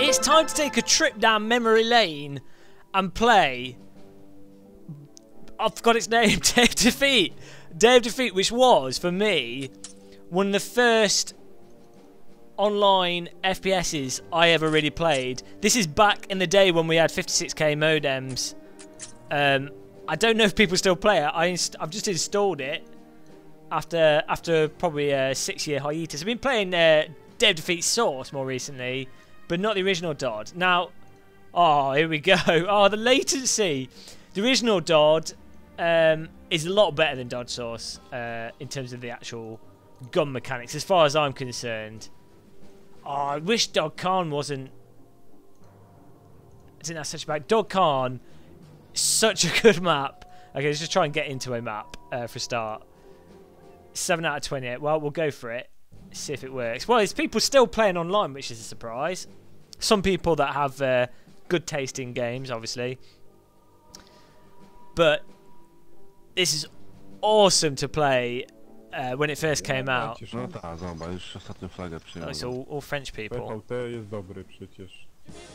It's time to take a trip down memory lane and play. I forgot its name. Day of Defeat. Day of Defeat, which was, for me, one of the first online FPSs I ever really played. This is back in the day when we had 56k modems. I don't know if people still play it. I've just installed it after probably a 6-year hiatus. I've been playing Day of Defeat Source more recently, but not the original DoD. Now, oh, here we go. Oh, the latency. The original DoD is a lot better than DoD Source in terms of the actual gun mechanics, as far as I'm concerned. Oh, I wish Dog Khan wasn't. I didn't have such a bad. Dog Khan, such a good map. Okay, let's just try and get into a map for a start. 7 out of 28. Well, we'll go for it. See if it works. Well, there's people still playing online, which is a surprise. Some people that have good taste in games, obviously. But this is awesome to play when it first came out. No tak, zobacz, już ostatnią flagę przyjąłem. It's all French people. PvT jest dobry przecież.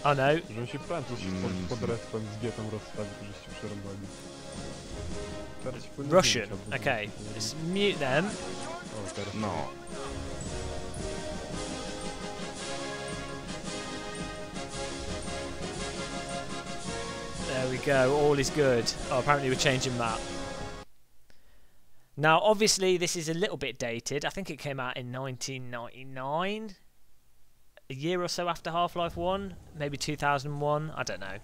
Oh no. Że się Francuz pod respem z G tam rozstawił, żeście przerobali. Russian. Okay, let's mute them. O, teraz. No. There we go, all is good. Oh, apparently we're changing map. Now, obviously, this is a little bit dated. I think it came out in 1999. A year or so after Half-Life 1. Maybe 2001. I don't know.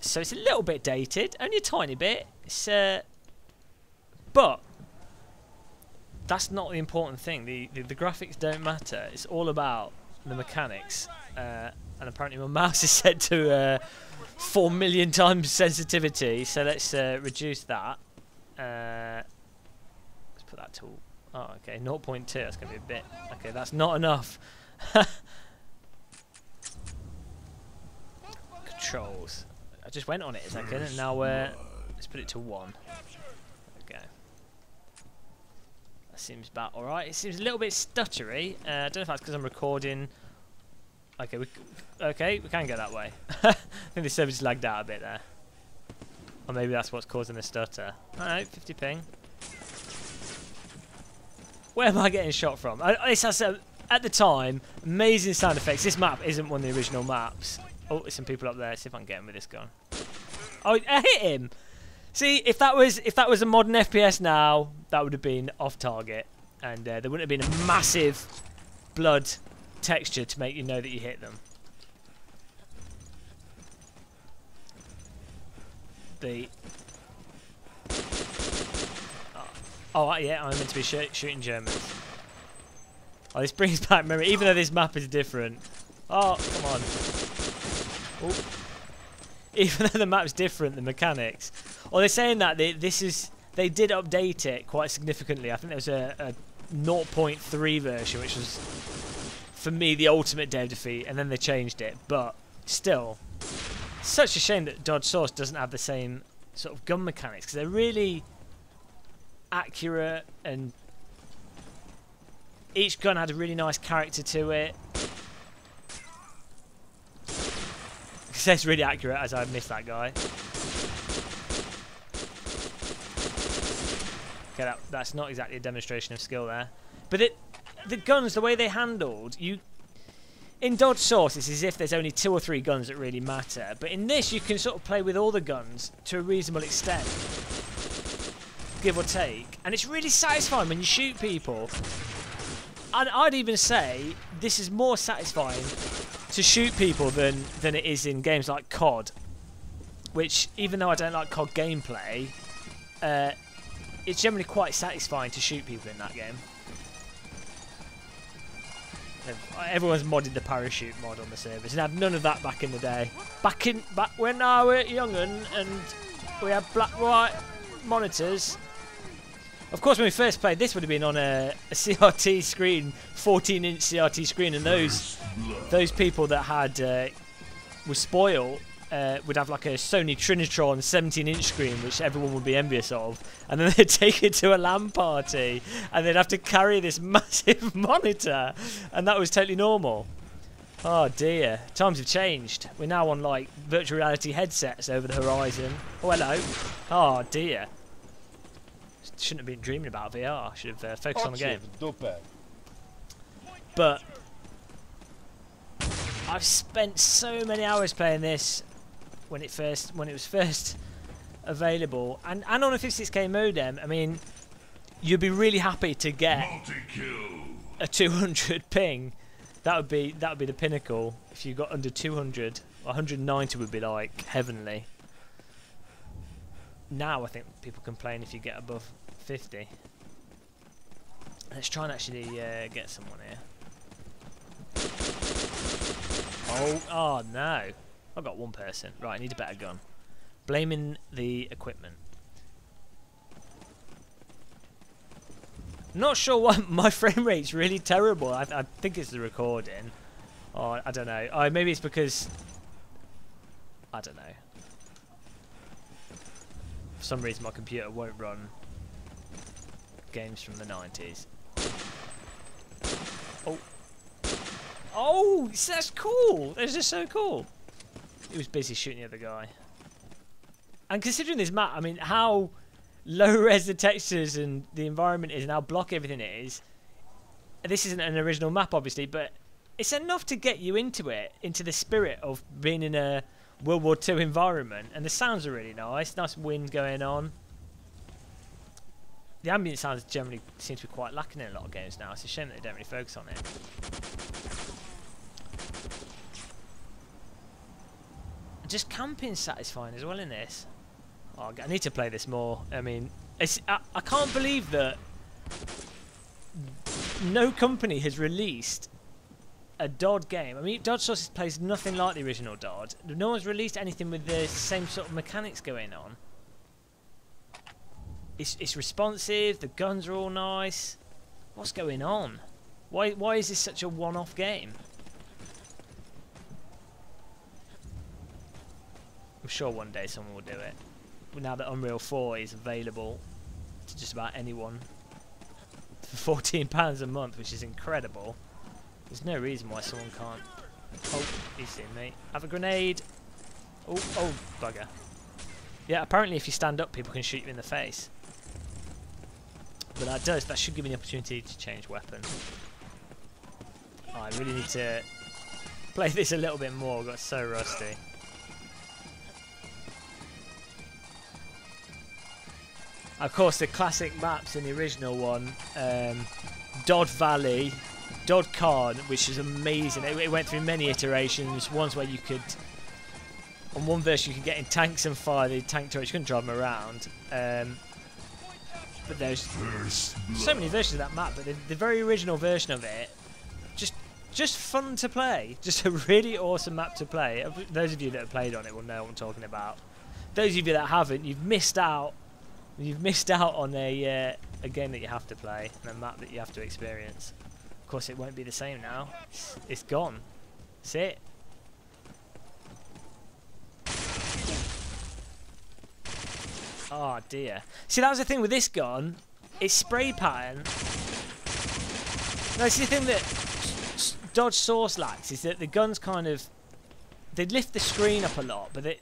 So it's a little bit dated. Only a tiny bit. It's, but that's not the important thing. The graphics don't matter. It's all about the mechanics. And apparently my mouse is set to 4 million times sensitivity. So let's reduce that. Let's put that to. Oh, okay, 0.2. That's going to be a bit. Okay, that's not enough. Controls. I just went on it a second, and now let's put it to 1. Okay. That seems about all right. It seems a little bit stuttery. I don't know if that's because I'm recording. Okay, we can go that way. I think the server's lagged out a bit there. Or maybe that's what's causing the stutter. Alright, 50 ping. Where am I getting shot from? This has, at the time, amazing sound effects. This map isn't one of the original maps. Oh, there's some people up there. Let's see if I can get him with this gun. Oh, I hit him! See, if that was a modern FPS now, that would have been off target. And there wouldn't have been a massive blood texture to make you know that you hit them. Oh yeah, I'm meant to be shooting Germans. Oh, this brings back memory, even though this map is different. Oh, come on. Ooh. Even though the map's different, the mechanics. Oh, they're saying that they did update it quite significantly. I think there was a 0.3 version, which was, for me, the ultimate Day of Defeat, and then they changed it. But still, such a shame that DoD Source doesn't have the same sort of gun mechanics, because they're really accurate, and each gun had a really nice character to it. It says really accurate, as I missed that guy. Okay, that's not exactly a demonstration of skill there. But the guns, the way they handled, in DoD Source, it's as if there's only 2 or 3 guns that really matter. But in this, you can sort of play with all the guns to a reasonable extent, give or take. And it's really satisfying when you shoot people. And I'd even say this is more satisfying to shoot people than it is in games like COD. Which, even though I don't like COD gameplay, it's generally quite satisfying to shoot people in that game. Everyone's modded the parachute mod on the servers, and had none of that back in the day. Back when I were young and we had black and white monitors. Of course, when we first played, this would have been on a CRT screen, 14-inch CRT screen, and those people that had were spoiled would have like a Sony Trinitron 17-inch screen, which everyone would be envious of, and then they'd take it to a LAN party, and they'd have to carry this massive monitor, and that was totally normal. Oh dear, times have changed. We're now on like virtual reality headsets over the horizon. Oh hello. Oh dear. Shouldn't have been dreaming about VR. Should have focused on the game. But I've spent so many hours playing this when it was first available, and on a 56k modem. I mean, you'd be really happy to get a 200 ping. That would be the pinnacle. If you got under 200, 190 would be like heavenly. Now I think people complain if you get above 50. Let's try and actually get someone here. Oh no! I've got one person. Right, I need a better gun. Blaming the equipment. Not sure why my frame rate's really terrible. I think it's the recording. Or I don't know. Maybe it's because I don't know. For some reason my computer won't run games from the 90s. Oh. Oh, that's cool. That's just so cool. He was busy shooting the other guy. And considering this map, I mean, how low res the textures and the environment is and how block everything is. This isn't an original map, obviously, but it's enough to get you into it, into the spirit of being in a World War II environment. And the sounds are really nice. Nice wind going on. The ambient sounds generally seem to be quite lacking in a lot of games now. It's a shame that they don't really focus on it. Just camping's satisfying as well in this. Oh, I need to play this more. I mean, I can't believe that no company has released a DoD game. I mean, DoD Source plays nothing like the original DoD. No one's released anything with the same sort of mechanics going on. It's responsive. The guns are all nice. What's going on? Why is this such a one-off game? I'm sure one day someone will do it. Now that Unreal 4 is available to just about anyone for £14 a month, which is incredible. There's no reason why someone can't. Oh, he's seen me. Have a grenade. Oh, bugger. Yeah, apparently if you stand up, people can shoot you in the face. But that should give me the opportunity to change weapon. Oh, I really need to play this a little bit more. I got so rusty. Of course, the classic maps in the original one, DoD Valley, DoD Khan, which is amazing. It went through many iterations. Ones where you could, on one version, you could get in tanks and fire the tank turrets. You couldn't drive them around. But there's so many versions of that map. But the very original version of it, just fun to play. Just a really awesome map to play. Those of you that have played on it will know what I'm talking about. Those of you that haven't, you've missed out. You've missed out on a game that you have to play and a map that you have to experience. Of course, it won't be the same now. It's gone. That's it. Oh dear. See, that was the thing with this gun. Its spray pattern. No, see, the thing that DoD Source lacks is that the guns kind of, they lift the screen up a lot, but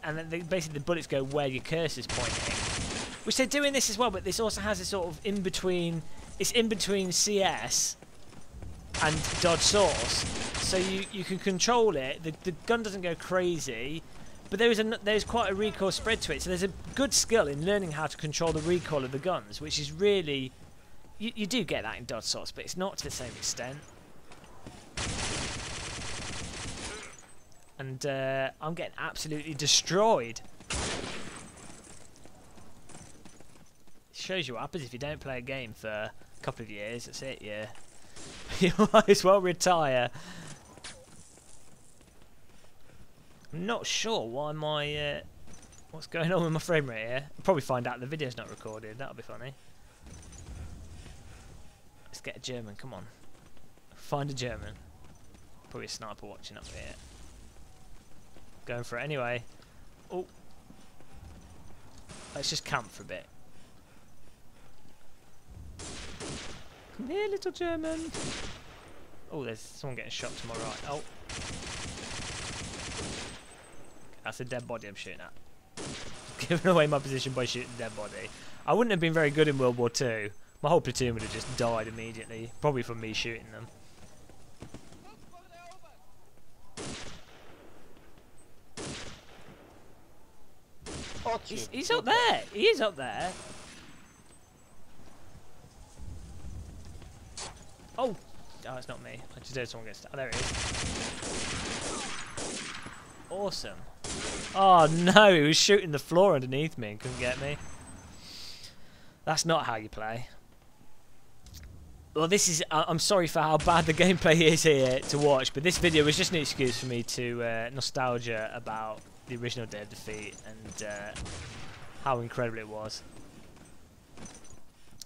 and then basically the bullets go where your cursor's pointing, which they're doing this as well. But this also has a sort of in between. It's in between CS and DoD Source, so you can control it. The gun doesn't go crazy, but there's quite a recoil spread to it. So there's a good skill in learning how to control the recoil of the guns, which is really you do get that in DoD Source, but it's not to the same extent. And I'm getting absolutely destroyed. It shows you what happens if you don't play a game for a couple of years. That's it, yeah. You might as well retire. I'm not sure why my... what's going on with my frame rate here. I'll probably find out the video's not recorded. That'll be funny. Let's get a German, come on. Find a German. Probably a sniper watching up here. Going for it anyway. Oh. Let's just camp for a bit. Come here, little German. Oh, there's someone getting shot to my right. Oh. That's a dead body I'm shooting at. Giving away my position by shooting a dead body. I wouldn't have been very good in World War II. My whole platoon would have just died immediately. Probably from me shooting them. He's up there. He is up there. Oh, it's not me. I just heard someone get stuck. Oh, there he is. Awesome. Oh no, he was shooting the floor underneath me and couldn't get me. That's not how you play. Well, this is... I'm sorry for how bad the gameplay is here to watch, but this video was just an excuse for me to nostalgia about the original Day of Defeat and how incredible it was.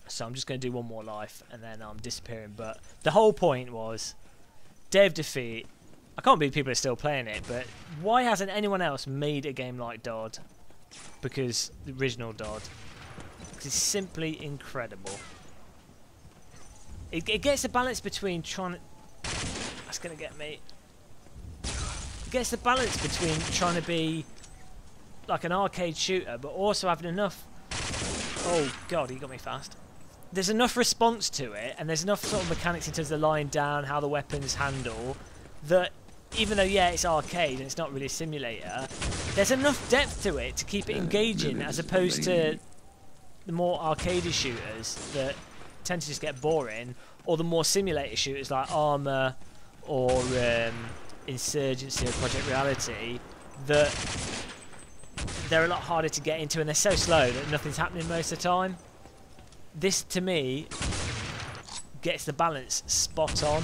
So I'm just going to do one more life and then I'm disappearing. But the whole point was Day of Defeat. I can't believe people are still playing it, but why hasn't anyone else made a game like DoD? Because the original DoD. Because it's simply incredible. It gets the balance between trying to... That's going to get me. It gets the balance between trying to be like an arcade shooter, but also having enough... Oh god, he got me fast. There's enough response to it, and there's enough sort of mechanics in terms of lying down, how the weapons handle, that even though, yeah, it's arcade and it's not really a simulator, there's enough depth to it to keep it engaging, as opposed to the more arcade shooters that tend to just get boring, or the more simulator shooters like Arma or Insurgency or Project Reality, that they're a lot harder to get into and they're so slow that nothing's happening most of the time. This, to me, gets the balance spot on.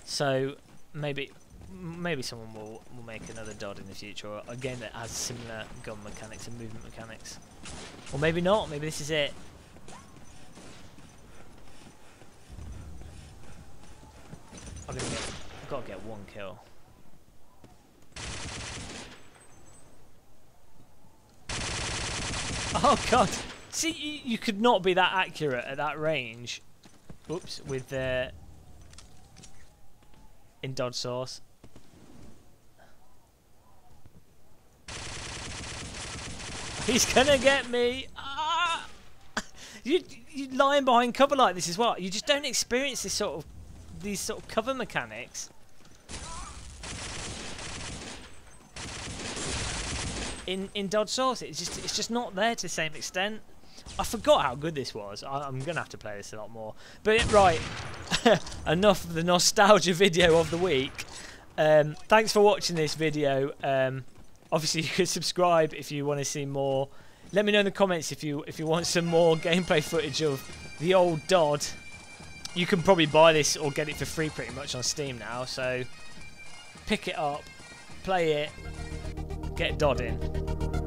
So maybe someone will make another DoD in the future, or a game that has similar gun mechanics and movement mechanics. Or maybe not, maybe this is it. I've got to get one kill. Oh god! See, you could not be that accurate at that range. Oops, with in DoD Source. He's gonna get me! Ah! You lying behind cover like this as well. You just don't experience these sort of cover mechanics. In DoD Source, it's just not there to the same extent. I forgot how good this was. I'm gonna have to play this a lot more. But right, enough of the nostalgia video of the week. Thanks for watching this video. Obviously, you can subscribe if you want to see more. Let me know in the comments if you want some more gameplay footage of the old DoD. You can probably buy this or get it for free pretty much on Steam now. So pick it up, play it, get DoD in.